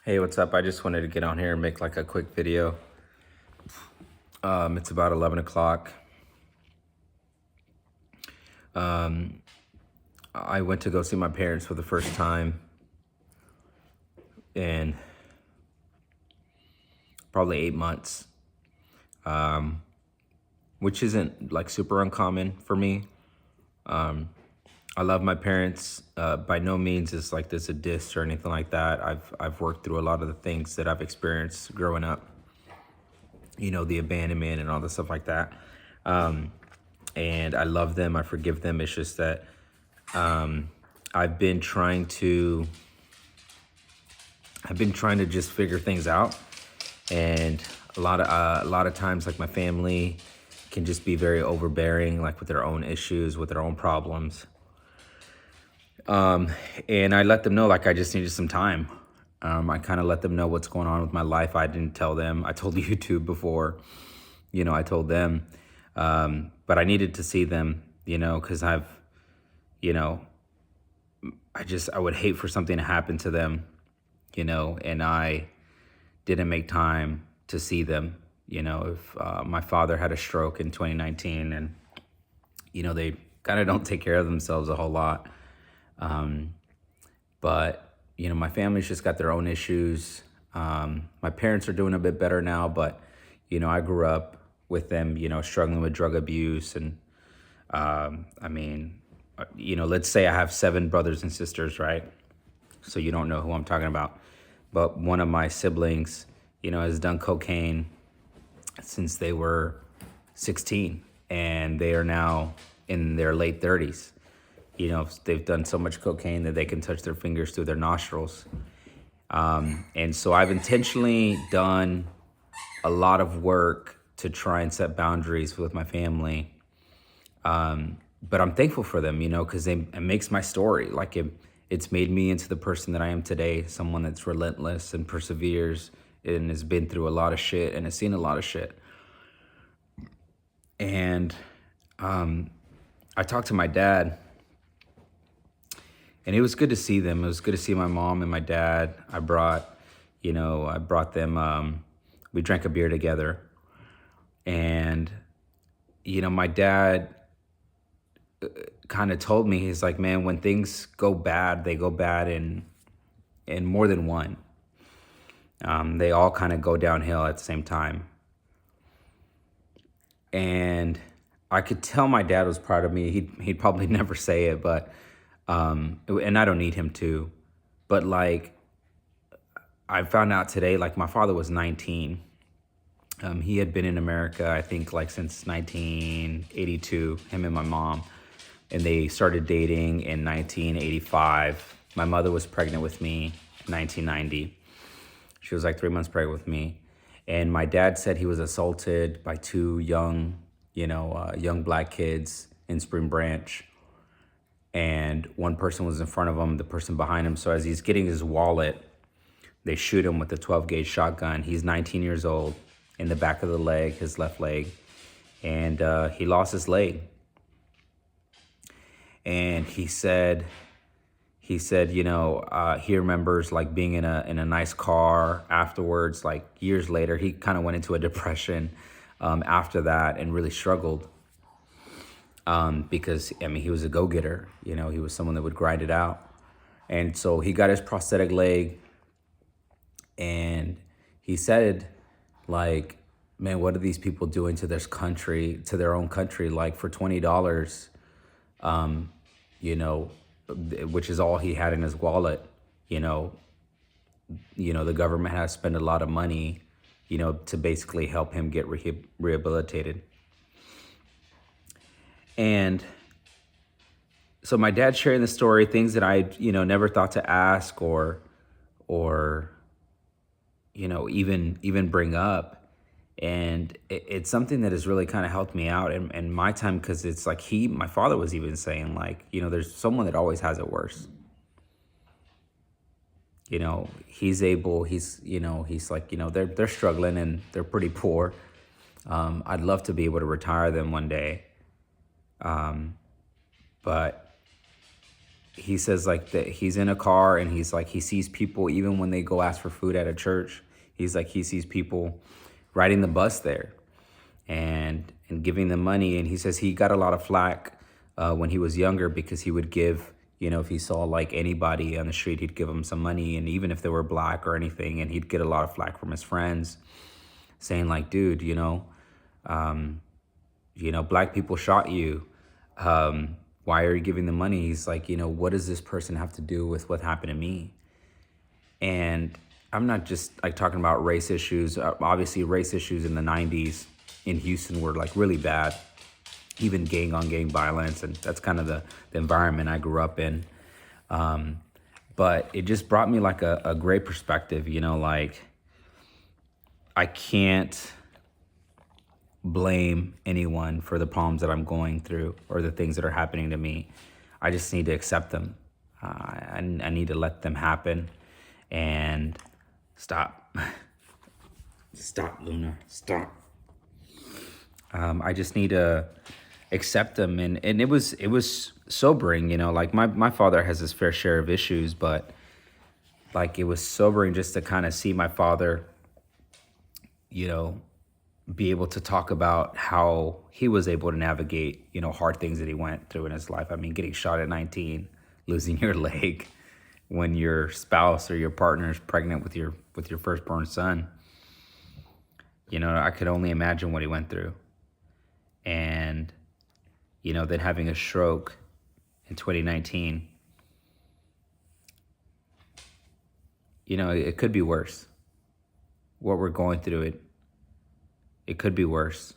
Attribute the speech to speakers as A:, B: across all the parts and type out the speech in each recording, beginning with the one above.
A: Hey, what's up? I just wanted to get on here and make like a quick video. It's about 11 o'clock. I went to go see my parents for the first time in probably 8 months, which isn't like super uncommon for me. I love my parents. By no means is like this a diss or anything like that. I've worked through a lot of the things that I've experienced growing up. You know, the abandonment and all the stuff like that. And I love them. I forgive them. It's just that I've been trying to just figure things out, and a lot of times, like, my family can just be very overbearing, like with their own issues, with their own problems. And I let them know, like, I just needed some time. I kind of let them know what's going on with my life. I didn't tell them. I told YouTube before, I told them, but I needed to see them, because you know, I would hate for something to happen to them, and I didn't make time to see them. If my father had a stroke in 2019, and, they kind of don't take care of themselves a whole lot. But, my family's just got their own issues. My parents are doing a bit better now, but, I grew up with them, struggling with drug abuse. And, let's say I have 7 brothers and sisters, right? So you don't know who I'm talking about. But one of my siblings, has done cocaine since they were 16, and they are now in their late 30s. They've done so much cocaine that they can touch their fingers through their nostrils. And so I've intentionally done a lot of work to try and set boundaries with my family. But I'm thankful for them, because it makes my story. Like, it's made me into the person that I am today, someone that's relentless and perseveres and has been through a lot of shit and has seen a lot of shit. And I talked to my dad, and it was good to see them. It was good to see my mom and my dad. I brought them, we drank a beer together. And, my dad kind of told me, he's like, man, when things go bad, they go bad in more than one. They all kind of go downhill at the same time. And I could tell my dad was proud of me. He'd probably never say it, but, and I don't need him to, but, like, I found out today, like, my father was 19. He had been in America, I think, like, since 1982, him and my mom, and they started dating in 1985. My mother was pregnant with me in 1990. She was like 3 months pregnant with me. And my dad said he was assaulted by 2 young black kids in Spring Branch. And one person was in front of him, the person behind him. So as he's getting his wallet, they shoot him with a 12-gauge shotgun. He's 19 years old, in the back of the leg, his left leg. And he lost his leg. And he said, he remembers, like, being in a nice car afterwards. Like, years later, he kind of went into a depression after that, and really struggled because, he was a go-getter. He was someone that would grind it out. And so he got his prosthetic leg, and he said, like, man, what are these people doing to their country, to their own country? Like, for $20, which is all he had in his wallet, the government has spent a lot of money, to basically help him get rehabilitated. And so my dad's sharing the story, things that I, never thought to ask or even bring up. And it's something that has really kind of helped me out in my time, because it's like my father was even saying, like, there's someone that always has it worse. He's like, they're struggling and they're pretty poor. I'd love to be able to retire them one day. But he says like that he's in a car and he's like he sees people even when they go ask for food at a church. He's like he sees people riding the bus there and giving them money. And he says he got a lot of flack when he was younger because he would give, you know, if he saw like anybody on the street, he'd give them some money, and even if they were black or anything, and he'd get a lot of flack from his friends saying like, dude, black people shot you. Why are you giving them money? He's like, what does this person have to do with what happened to me? And I'm not just like talking about race issues. Obviously, race issues in the 90s in Houston were like really bad, even gang on gang violence. And that's kind of the environment I grew up in. But it just brought me like a great perspective, like I can't blame anyone for the problems that I'm going through or the things that are happening to me. I just need to accept them. I need to let them happen and stop. Stop, Luna. Stop. I just need to accept them. And it was sobering, like my father has his fair share of issues, but like it was sobering just to kind of see my father, be able to talk about how he was able to navigate, hard things that he went through in his life. I mean, getting shot at 19, losing your leg when your spouse or your partner is pregnant with your firstborn son. I could only imagine what he went through. And, then having a stroke in 2019, it could be worse. What we're going through, it could be worse.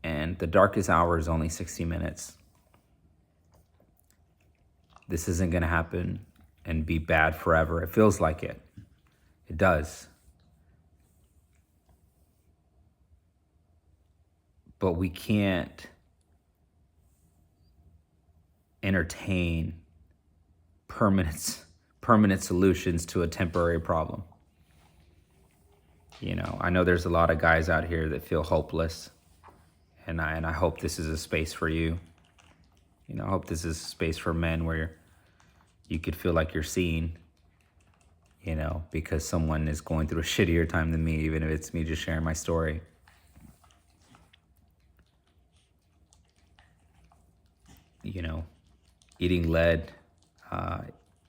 A: And the darkest hour is only 60 minutes. This isn't going to happen and be bad forever. It feels like it. It does. But we can't entertain permanent solutions to a temporary problem. I know there's a lot of guys out here that feel hopeless, and I hope this is a space for you. I hope this is a space for men where you could feel like you're seen, because someone is going through a shittier time than me, even if it's me just sharing my story. Eating lead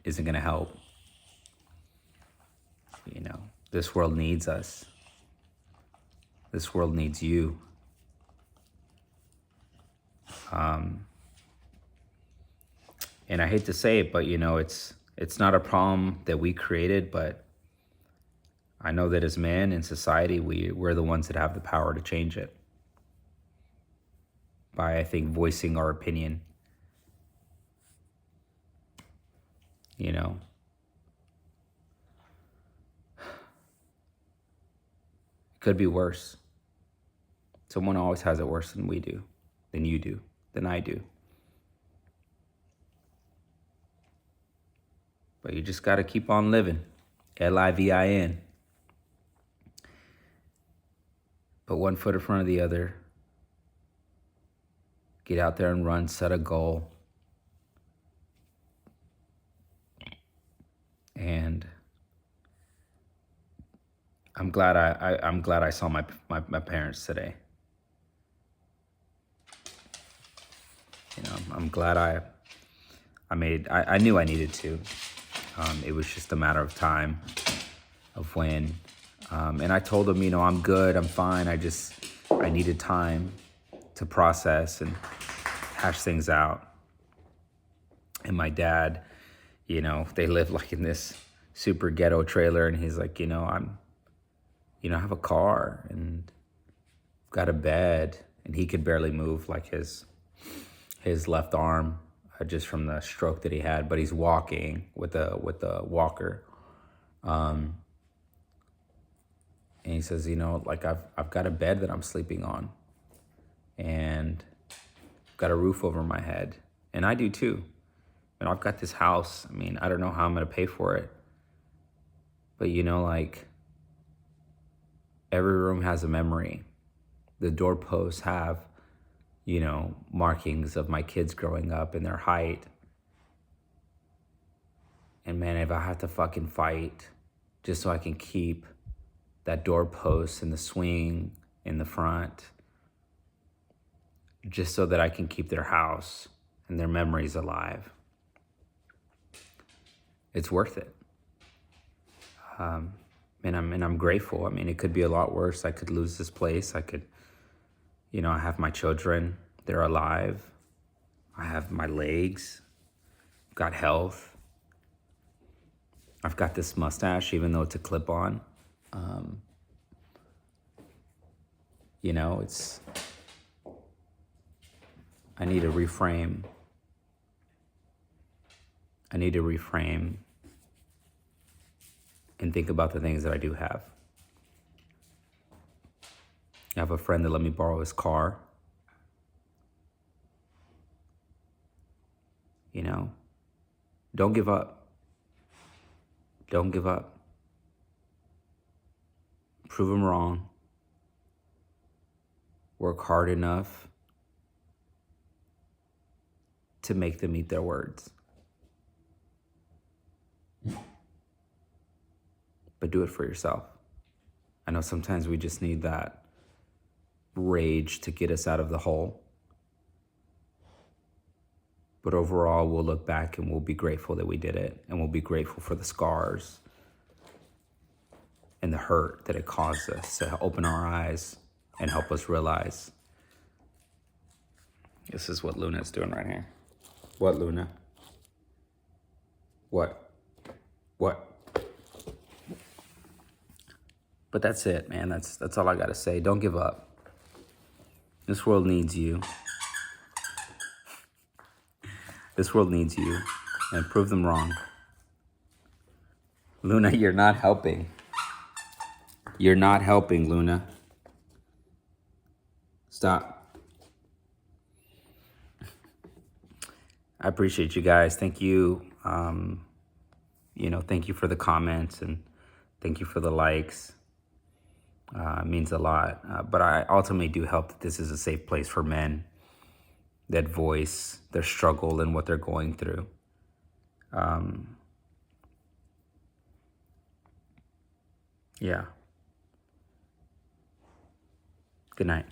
A: isn't going to help. This world needs us. This world needs you. And I hate to say it, but it's not a problem that we created, but I know that as men in society, we're the ones that have the power to change it by, I think, voicing our opinion. It could be worse. Someone always has it worse than we do, than you do, than I do. But you just got to keep on living. LIVIN. Put one foot in front of the other. Get out there and run, set a goal. And I'm glad I saw my parents today. I'm glad I knew I needed to. It was just a matter of time of when. And I told them, I'm good, I'm fine. I needed time to process and hash things out. And my dad, they live like in this super ghetto trailer, and he's like, I have a car and got a bed, and he could barely move like his left arm just from the stroke that he had, but he's walking with a walker. And he says, like I've got a bed that I'm sleeping on, and I've got a roof over my head, and I do too. And I've got this house. I mean, I don't know how I'm going to pay for it. But like every room has a memory. The doorposts have, markings of my kids growing up and their height. And man, if I have to fucking fight just so I can keep that doorpost and the swing in the front, just so that I can keep their house and their memories alive, it's worth it. And I'm grateful. I mean, it could be a lot worse. I could lose this place. I could, I have my children. They're alive. I have my legs. I've got health. I've got this mustache, even though it's a clip-on. I need to reframe. I need to reframe and think about the things that I do have. I have a friend that let me borrow his car. Don't give up. Don't give up. Prove them wrong. Work hard enough to make them eat their words. But do it for yourself. I know sometimes we just need that rage to get us out of the hole. But overall, we'll look back and we'll be grateful that we did it. And we'll be grateful for the scars and the hurt that it caused us to open our eyes and help us realize. This is what Luna's doing right here. What, Luna? What? But that's it, man. That's all I gotta say. Don't give up. This world needs you. This world needs you. And prove them wrong. Luna, you're not helping. You're not helping, Luna. Stop. I appreciate you guys. Thank you. Thank you for the comments and thank you for the likes. It means a lot. But I ultimately do hope that this is a safe place for men that voice their struggle and what they're going through. Yeah. Good night.